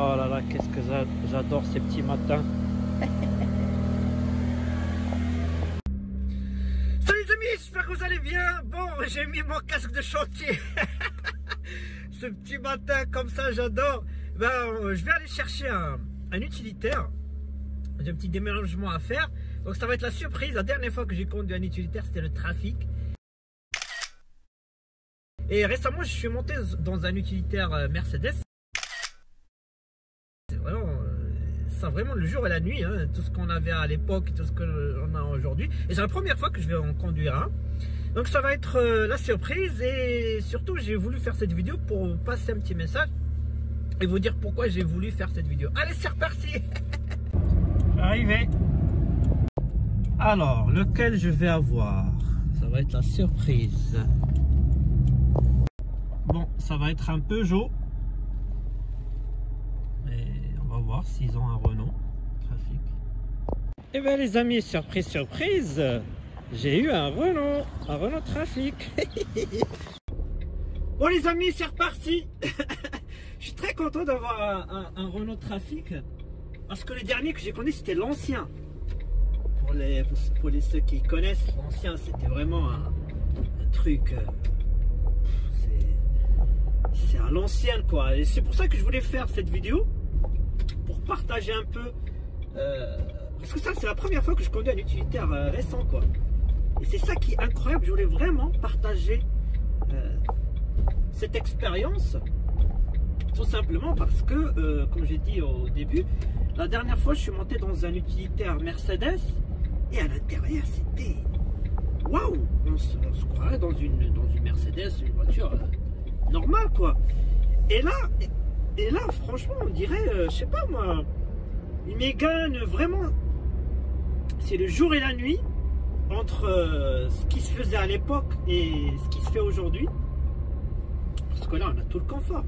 Oh là là, qu'est-ce que j'adore ces petits matins. Salut les amis, j'espère que vous allez bien. Bon, j'ai mis mon casque de chantier. Ce petit matin comme ça, j'adore. Ben, je vais aller chercher un utilitaire. J'ai un petit déménagement à faire. Donc ça va être la surprise. La dernière fois que j'ai conduit un utilitaire, c'était le trafic. Et récemment, je suis monté dans un utilitaire Mercedes. C'est vraiment, ça vraiment le jour et la nuit, hein, tout ce qu'on avait à l'époque, tout ce qu'on a aujourd'hui. Et c'est la première fois que je vais en conduire un. Donc ça va être la surprise. Et surtout, j'ai voulu faire cette vidéo pour passer un petit message et vous dire pourquoi j'ai voulu faire cette vidéo. Allez, c'est reparti. Arrivé. Alors, lequel je vais avoir? Ça va être la surprise. Bon, ça va être un Peugeot. Et on va voir s'ils ont un Renault Trafic. Et bien les amis, surprise, surprise, j'ai eu un Renault Trafic. Bon les amis, c'est reparti. Je suis très content d'avoir un Renault Trafic. Parce que le dernier que j'ai connu, c'était l'ancien. Pour ceux qui connaissent, l'ancien, c'était vraiment un truc... c'est à l'ancienne quoi. Et c'est pour ça que je voulais faire cette vidéo. Pour partager un peu. Parce que ça, c'est la première fois que je conduis un utilitaire récent quoi. Et c'est ça qui est incroyable. Je voulais vraiment partager cette expérience. Tout simplement parce que, comme j'ai dit au début, la dernière fois je suis monté dans un utilitaire Mercedes et à l'intérieur c'était waouh, on se croirait dans une Mercedes, une voiture normale quoi. Et là franchement on dirait, je sais pas moi, une Mégane vraiment. C'est le jour et la nuit entre ce qui se faisait à l'époque et ce qui se fait aujourd'hui. Parce que là on a tout le confort.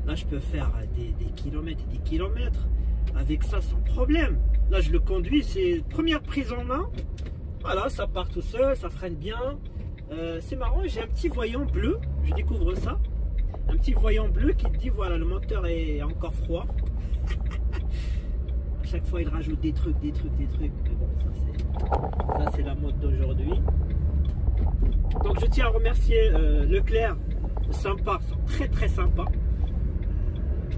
Là, je peux faire des kilomètres et des kilomètres avec ça sans problème. Là, je le conduis, c'est première prise en main. Voilà, ça part tout seul, ça freine bien. C'est marrant, j'ai un petit voyant bleu, je découvre ça. Un petit voyant bleu qui te dit, voilà, le moteur est encore froid. À chaque fois, il rajoute des trucs. Mais bon, ça c'est la mode d'aujourd'hui. Donc, je tiens à remercier Leclerc, sympa, très très sympa.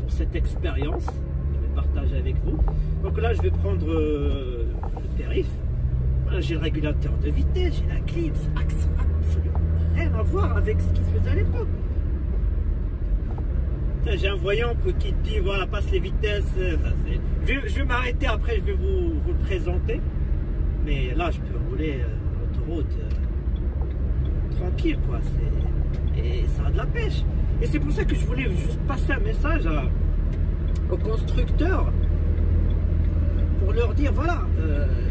Cette expérience, je vais partager avec vous. Donc là, je vais prendre le périph. J'ai le régulateur de vitesse, j'ai la clim, absolument rien à voir avec ce qui se faisait à l'époque. J'ai un voyant qui te dit voilà, passe les vitesses. Je vais m'arrêter après, je vais vous le présenter. Mais là, je peux rouler autoroute tranquille, quoi. Et ça a de la pêche. Et c'est pour ça que je voulais juste passer un message aux constructeurs pour leur dire voilà,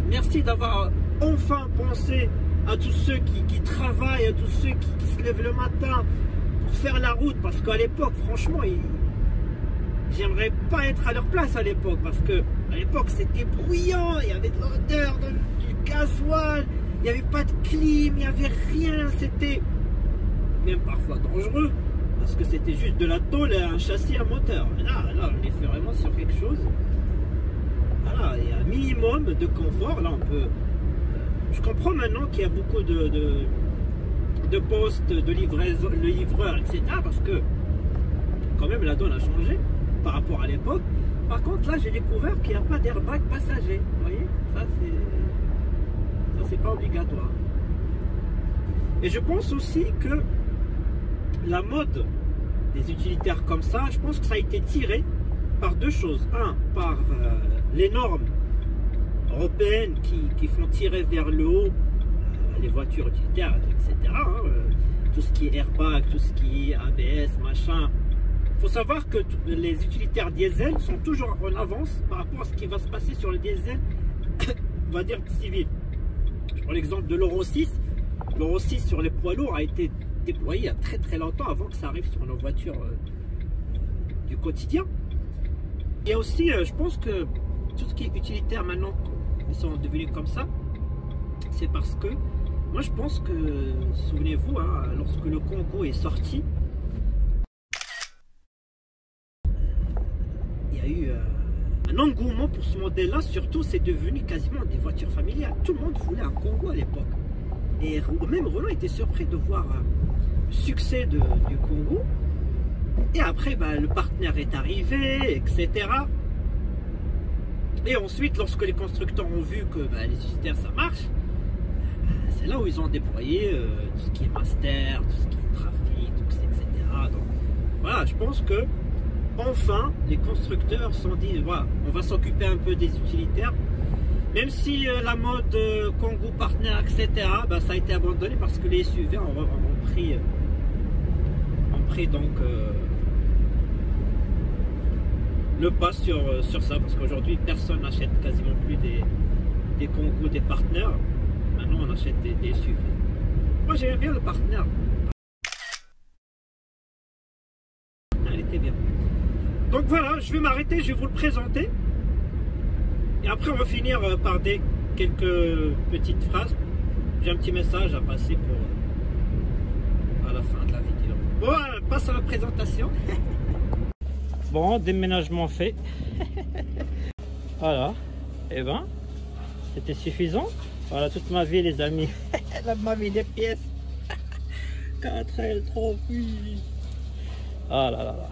merci d'avoir enfin pensé à tous ceux qui travaillent, à tous ceux qui se lèvent le matin pour faire la route. Parce qu'à l'époque, franchement, j'aimerais pas être à leur place à l'époque. Parce que à l'époque, c'était bruyant, il y avait de l'odeur, du gasoil, il n'y avait pas de clim, il n'y avait rien, c'était même parfois dangereux. Parce que c'était juste de la tôle et un châssis à moteur. Et là, on est fait vraiment sur quelque chose. Voilà, il y a un minimum de confort. Là, on peut. Je comprends maintenant qu'il y a beaucoup de postes, de livraison, le livreur, etc. Parce que, quand même, la donne a changé par rapport à l'époque. Par contre, là, j'ai découvert qu'il n'y a pas d'airbag passager. Vous voyez, ça, c'est pas obligatoire. Et je pense aussi que la mode des utilitaires comme ça, je pense que ça a été tiré par deux choses. Un, par les normes européennes qui font tirer vers le haut les voitures utilitaires, etc. Tout ce qui est airbag, tout ce qui est ABS, machin. Il faut savoir que les utilitaires diesel sont toujours en avance par rapport à ce qui va se passer sur le diesel, on va dire civil. Je prends l'exemple de l'Euro 6. L'Euro 6 sur les poids lourds a été déployé il y a très très longtemps avant que ça arrive sur nos voitures du quotidien. Il y a aussi, je pense que tout ce qui est utilitaire maintenant, ils sont devenus comme ça, c'est parce que, moi je pense que, souvenez-vous, hein, lorsque le Congo est sorti, il y a eu un engouement pour ce modèle-là. Surtout, c'est devenu quasiment des voitures familiales. Tout le monde voulait un Kangoo à l'époque. Et même Renault était surpris de voir le succès du Kangoo. Et après, bah, le partenaire est arrivé, etc. Et ensuite, lorsque les constructeurs ont vu que bah, les utilitaires ça marche, bah, c'est là où ils ont déployé tout ce qui est master, tout ce qui est trafic, tout ça, etc. Donc voilà, je pense que enfin les constructeurs se sont dit voilà, on va s'occuper un peu des utilitaires. Même si la mode Kangoo partenaire, etc., bah, ça a été abandonné parce que les SUV ont pris donc le pas sur ça, parce qu'aujourd'hui personne n'achète quasiment plus des Kangoo, des partenaires. Maintenant on achète des SUV. Moi j'aimais bien le partenaire. Il était bien. Donc voilà, je vais m'arrêter, je vais vous le présenter. Et après on va finir par quelques petites phrases. J'ai un petit message à passer à la fin de la vidéo. Bon, on passe à la présentation. Bon, déménagement fait. Voilà. Et ben, c'était suffisant. Voilà toute ma vie les amis. Ma vie des pièces. 4L, trop vite. Ah là là là.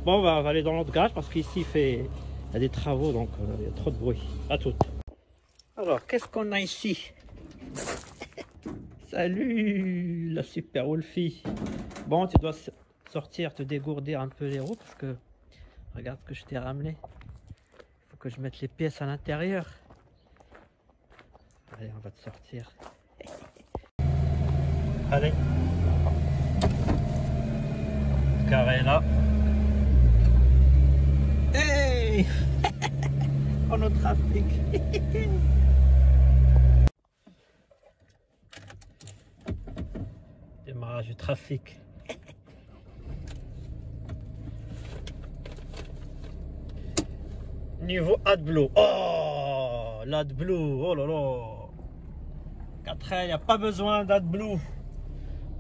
Bon, on va aller dans l'autre garage parce qu'ici il y a des travaux, donc il y a trop de bruit. À toutes. Alors, qu'est-ce qu'on a ici? Salut la super Wolfie. Bon, tu dois sortir, te dégourdir un peu les roues parce que regarde ce que je t'ai ramené. Il faut que je mette les pièces à l'intérieur. Allez, on va te sortir. Allez. Carré là. Hey. On est au trafic. Démarrage du trafic. Niveau AdBlue. Oh, l'AdBlue. Oh là là. 4L, il n'y a pas besoin d'AdBlue.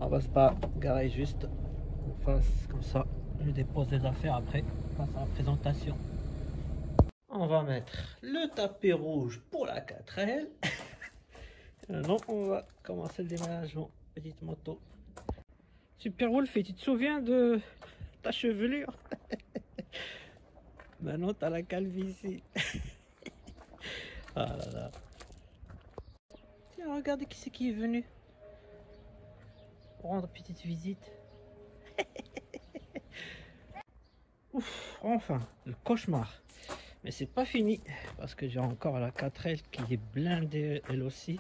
On va pas garer juste en face comme ça. Je dépose les affaires après. On passe à la présentation. On va mettre le tapis rouge pour la 4L. Maintenant, on va commencer le déménagement. Petite moto. Super Wolfie, tu te souviens de ta chevelure? Maintenant, tu as la calvitie. Ah là là. Tiens, regardez qui c'est qui est venu. Pour rendre petite visite. Ouf, enfin, le cauchemar. Mais c'est pas fini. Parce que j'ai encore la 4L qui est blindée elle aussi.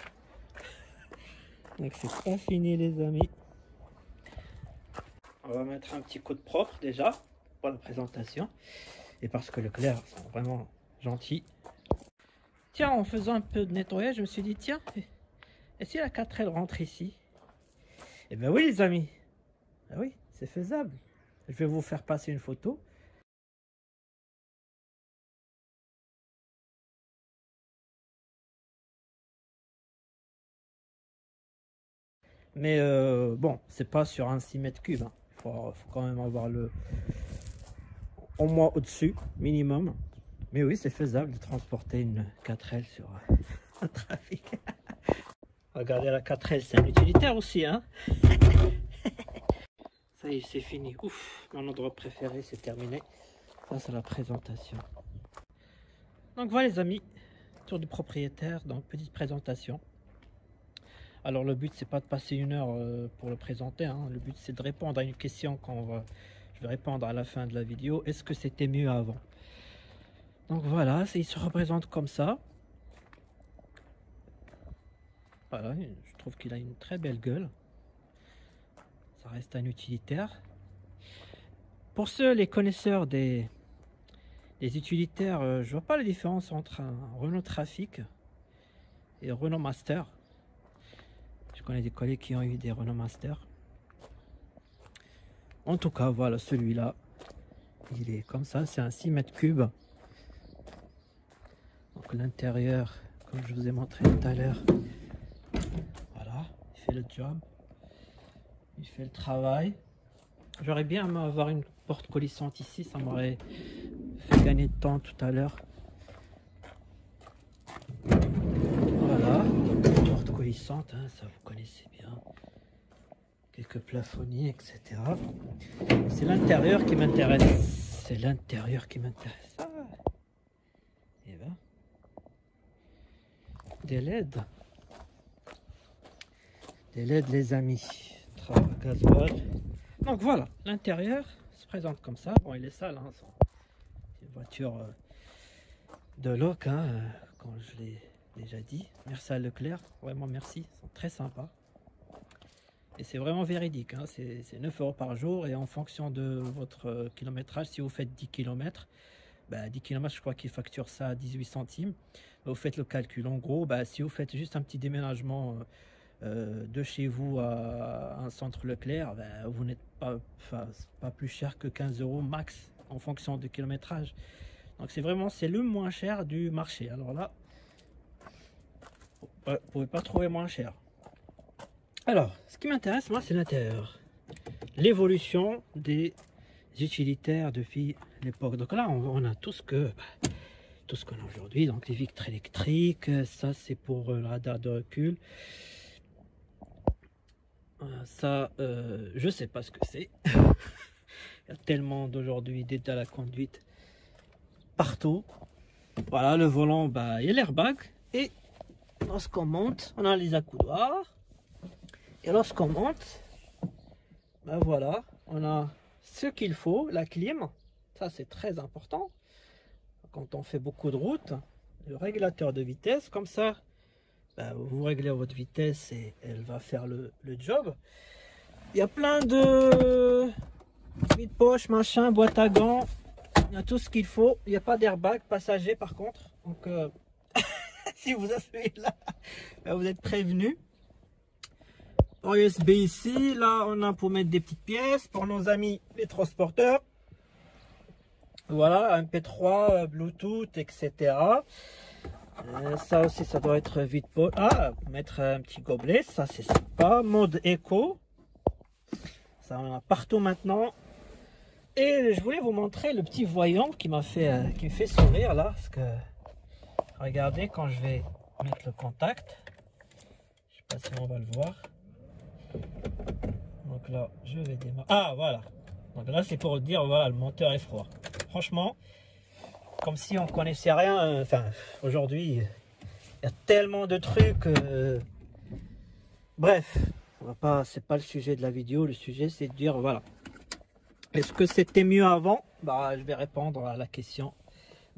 Donc c'est pas fini les amis. On va mettre un petit coup de propre déjà pour la présentation. Et parce que Leclerc sont vraiment gentils. Tiens, en faisant un peu de nettoyage, je me suis dit tiens, et si la 4L rentre ici? Eh bien oui les amis. Ben oui, c'est faisable. Je vais vous faire passer une photo. Mais bon, c'est pas sur un 6 mètres cubes. Hein. Faut quand même avoir au moins au-dessus, minimum. Mais oui, c'est faisable de transporter une 4L sur un trafic. Regardez la 4L, c'est un utilitaire aussi. Hein. Ça y est, c'est fini. Ouf, mon endroit préféré, c'est terminé. Ça, c'est la présentation. Donc voilà les amis, tour du propriétaire, donc petite présentation. Alors le but c'est pas de passer une heure pour le présenter, hein. Le but c'est de répondre à une question je vais répondre à la fin de la vidéo. Est-ce que c'était mieux avant? Donc voilà, il se représente comme ça. Voilà, je trouve qu'il a une très belle gueule. Ça reste un utilitaire. Pour ceux, les connaisseurs des utilitaires, je vois pas la différence entre un Renault Trafic et un Renault Master. Je connais des collègues qui ont eu des Renault Master. En tout cas, voilà, celui-là, il est comme ça, c'est un 6 mètres cubes. Donc l'intérieur, comme je vous ai montré tout à l'heure, voilà, il fait le job, il fait le travail. J'aurais bien aimé avoir une porte coulissante ici, ça m'aurait fait gagner de temps tout à l'heure. coulissantes, hein, ça vous connaissez bien. Quelques plafonniers, etc. C'est l'intérieur qui m'intéresse. C'est l'intérieur qui m'intéresse. Ah. Et ben, des LED. Des LED, les amis. Gasoil. Donc voilà, l'intérieur se présente comme ça. Bon, il est sale, hein. C'est une voiture de loc, hein, comme je l'ai déjà dit. Merci à Leclerc, vraiment merci, ils sont très sympas. Et c'est vraiment véridique, hein. C'est 9 € par jour et en fonction de votre kilométrage, si vous faites 10 km, bah 10 km je crois qu'ils facturent ça à 18 centimes. Vous faites le calcul, en gros, bah, si vous faites juste un petit déménagement de chez vous à un centre Leclerc, bah, vous n'êtes pas plus cher que 15 € max en fonction du kilométrage. Donc c'est vraiment, c'est le moins cher du marché. Alors là, vous ne pouvez pas trouver moins cher. Alors, ce qui m'intéresse, moi, c'est l'intérieur. L'évolution des utilitaires depuis l'époque. Donc là, on a tout ce qu'on a aujourd'hui. Donc les vitres électriques, ça c'est pour le radar de recul. Ça, je sais pas ce que c'est. Il y a tellement d'aujourd'hui d'aides à la conduite partout. Voilà, le volant, bah, il y a l'airbag. Et lorsqu'on monte, on a les accoudoirs. Et lorsqu'on monte, ben voilà, on a ce qu'il faut, la clim, ça c'est très important. Quand on fait beaucoup de route, le régulateur de vitesse, comme ça, ben vous réglez votre vitesse et elle va faire le job. Il y a plein de vide-poche, machin, boîte à gants, il y a tout ce qu'il faut. Il n'y a pas d'airbag passager par contre, donc si vous avez là, ben vous êtes prévenu. USB ici, là on a pour mettre des petites pièces pour nos amis les transporteurs. Voilà, MP3, Bluetooth, etc. Ça aussi, ça doit être vite pour mettre un petit gobelet, ça c'est sympa. Mode éco, ça on a partout maintenant. Et je voulais vous montrer le petit voyant qui me fait sourire là, parce que regardez quand je vais mettre le contact, je sais pas si on va le voir. Donc là, je vais démarrer. Ah, voilà. Donc là, c'est pour dire, voilà, le moteur est froid. Franchement, comme si on connaissait rien. Enfin, aujourd'hui, il y a tellement de trucs. Bref, c'est pas le sujet de la vidéo. Le sujet, c'est de dire, voilà. Est-ce que c'était mieux avant? Bah, je vais répondre à la question.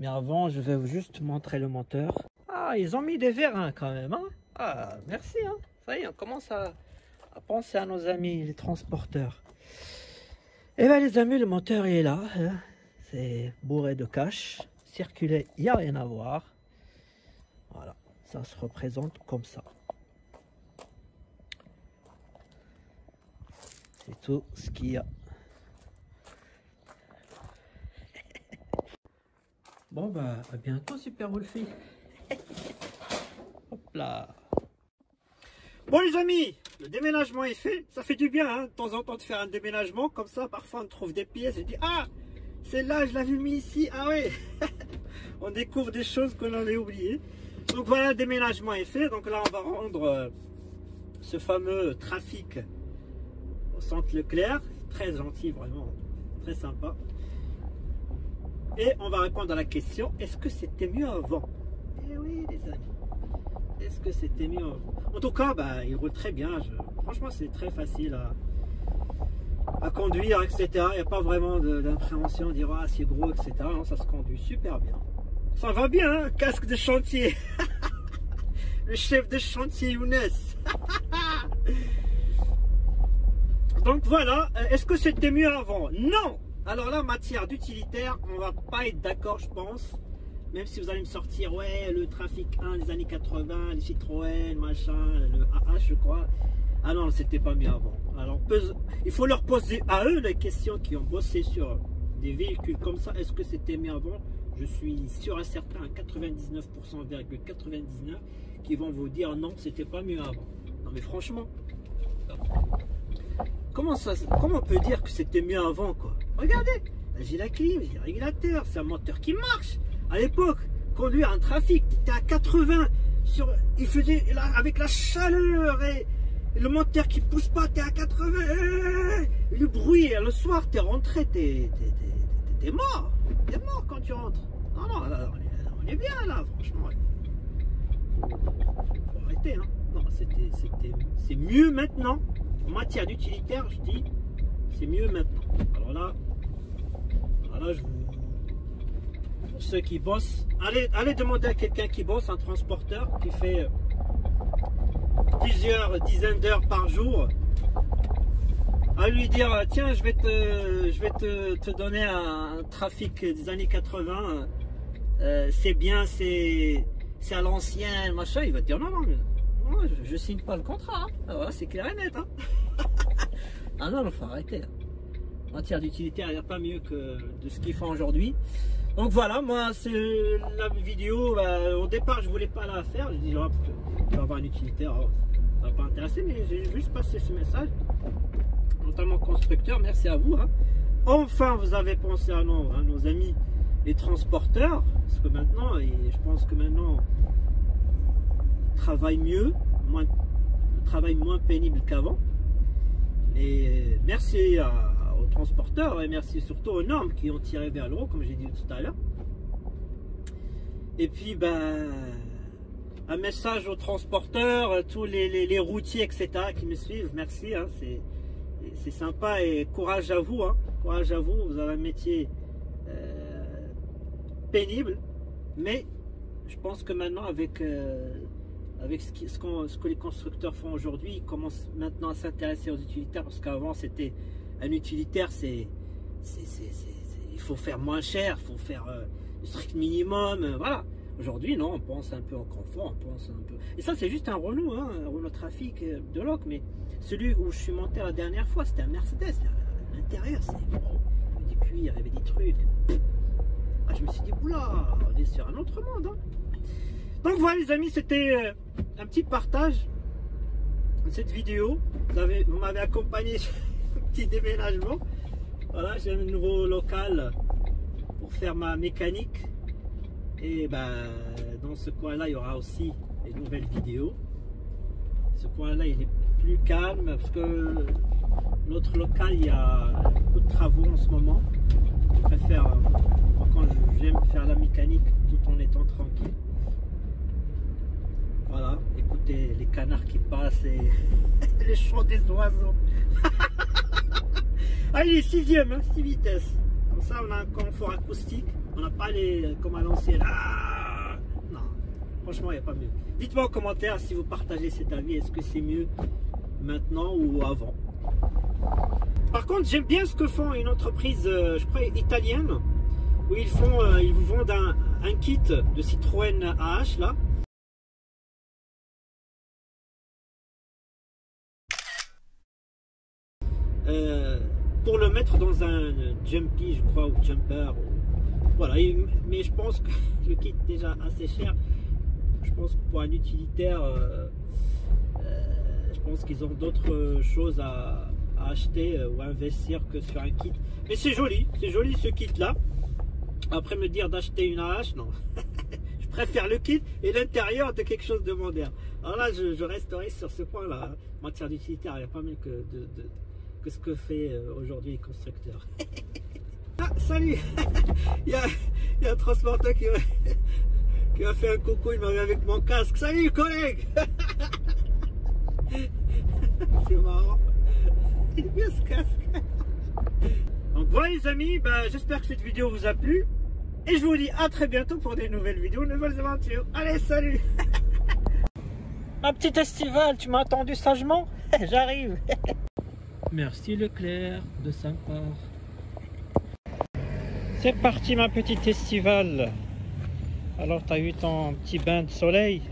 Mais avant, je vais juste montrer le moteur. Ah, ils ont mis des vérins quand même, hein? Ah, merci, hein. Ça y est, on commence à penser à nos amis les transporteurs. Et bien les amis, le moteur il est là, hein. C'est bourré de cash, circulé, il n'y a rien à voir. Voilà, ça se représente comme ça. C'est tout ce qu'il y a. Bon bah à bientôt Super Wolfie. Hop là. Bon les amis, le déménagement est fait, ça fait du bien hein, de temps en temps de faire un déménagement, comme ça parfois on trouve des pièces et on dit ah, celle-là je l'avais mis ici, ah ouais. On découvre des choses qu'on avait oubliées. Donc voilà, le déménagement est fait, donc là on va rendre ce fameux trafic au centre Leclerc, très gentil vraiment, très sympa. Et on va répondre à la question, est-ce que c'était mieux avant? Eh oui les amis. Est-ce que c'était mieux? En tout cas, bah, il roule très bien. Franchement, c'est très facile à conduire, etc. Il n'y a pas vraiment d'impréhension, dire ah, c'est gros, etc. Non, ça se conduit super bien. Ça va bien, hein? Casque de chantier. Le chef de chantier Younes. Donc voilà, est-ce que c'était mieux avant? Non. Alors là, en matière d'utilitaire, on va pas être d'accord, je pense. Même si vous allez me sortir, ouais, le trafic 1 des années 80, les Citroën, machin, le AH, je crois. Ah non, c'était pas mieux avant. Alors, il faut leur poser à eux les questions qui ont bossé sur des véhicules comme ça. Est-ce que c'était mieux avant? Je suis sûr et certain à 99,99% qui vont vous dire non, c'était pas mieux avant. Non mais franchement, comment on peut dire que c'était mieux avant quoi? Regardez, j'ai la clim, j'ai le régulateur, c'est un moteur qui marche. À l'époque, conduire un trafic, tu étais à 80, il faisait là, avec la chaleur et le moteur qui pousse pas, t'es à 80, et le bruit, le soir t'es rentré, t'es mort. T'es mort quand tu rentres. Non, non, là, on est bien là, franchement. Faut arrêter, hein. Non, c'est mieux maintenant. En matière d'utilitaire, je dis, c'est mieux maintenant. Alors là, pour ceux qui bossent, allez demander à quelqu'un qui bosse, un transporteur qui fait plusieurs dizaines d'heures par jour, à lui dire tiens, je vais te donner un trafic des années 80, c'est bien, c'est à l'ancien, machin. Il va te dire non, je signe pas le contrat, hein. Voilà, c'est clair et net, hein. Ah non, il faut arrêter, hein. En matière d'utilitaire, il n'y a pas mieux que de ce qu'ils font aujourd'hui. Donc voilà, moi c'est la vidéo, au départ je voulais pas la faire, je dis je vais avoir un utilitaire, ça va pas intéresser, mais j'ai juste passé ce message, notamment constructeur, merci à vous, hein. Enfin vous avez pensé à nos amis les transporteurs, parce que maintenant, et je pense que maintenant ils travaillent mieux, le travail moins pénible qu'avant. Et merci aux transporteurs et merci surtout aux normes qui ont tiré vers le haut, comme j'ai dit tout à l'heure. Et puis un message aux transporteurs, tous les routiers, etc. qui me suivent, merci, hein, c'est sympa et courage à vous, hein, courage à vous, vous avez un métier pénible, mais je pense que maintenant avec ce que les constructeurs font aujourd'hui, ils commencent maintenant à s'intéresser aux utilitaires, parce qu'avant c'était un utilitaire, il faut faire moins cher, il faut faire le strict minimum, voilà. Aujourd'hui non, on pense un peu au confort, on pense un peu, et ça c'est juste un Renault, hein, un Renault Trafic de loc, mais celui où je suis monté la dernière fois c'était un Mercedes. L'intérieur c'est il y avait du cuir, il y avait des trucs. Ah, je me suis dit oula, on est sur un autre monde, hein. Donc voilà les amis, c'était un petit partage de cette vidéo. Vous m'avez accompagné sur un petit déménagement. Voilà, j'ai un nouveau local pour faire ma mécanique. Et dans ce coin-là, il y aura aussi des nouvelles vidéos. Ce coin-là, il est plus calme parce que notre local, il y a beaucoup de travaux en ce moment. Je préfère, quand j'aime faire la mécanique tout en étant tranquille. Voilà, écoutez les canards qui passent et les chants des oiseaux. Ah, il est 6e, hein, 6 vitesses. Comme ça, on a un confort acoustique. On n'a pas les comme à l'ancienne. Ah, non, franchement, il n'y a pas mieux. Dites-moi en commentaire si vous partagez cet avis. Est-ce que c'est mieux maintenant ou avant? Par contre, j'aime bien ce que font une entreprise, je crois, italienne, où ils vous vendent un kit de Citroën AH, là. Pour le mettre dans un jumpy, je crois, ou jumper, voilà. Mais je pense que le kit est déjà assez cher. Je pense que pour un utilitaire, je pense qu'ils ont d'autres choses à acheter ou à investir que sur un kit. Mais c'est joli ce kit là. Après me dire d'acheter une AH, non. Je préfère le kit et l'intérieur de quelque chose de moderne. Alors là, je resterai sur ce point là. En matière d'utilitaire, il n'y a pas mieux que ce que fait aujourd'hui les constructeurs. Ah, salut. il y a un transporteur qui m'a fait un coucou, il m'a vu avec mon casque. Salut collègue. C'est marrant. Il est bien ce casque. Donc voilà les amis, j'espère que cette vidéo vous a plu. Et je vous dis à très bientôt pour des nouvelles vidéos, nouvelles aventures. Allez, salut. Ma petite estivale, tu m'as attendu sagement? J'arrive. Merci Leclerc de 5 parts. C'est parti ma petite estivale. Alors t'as eu ton petit bain de soleil?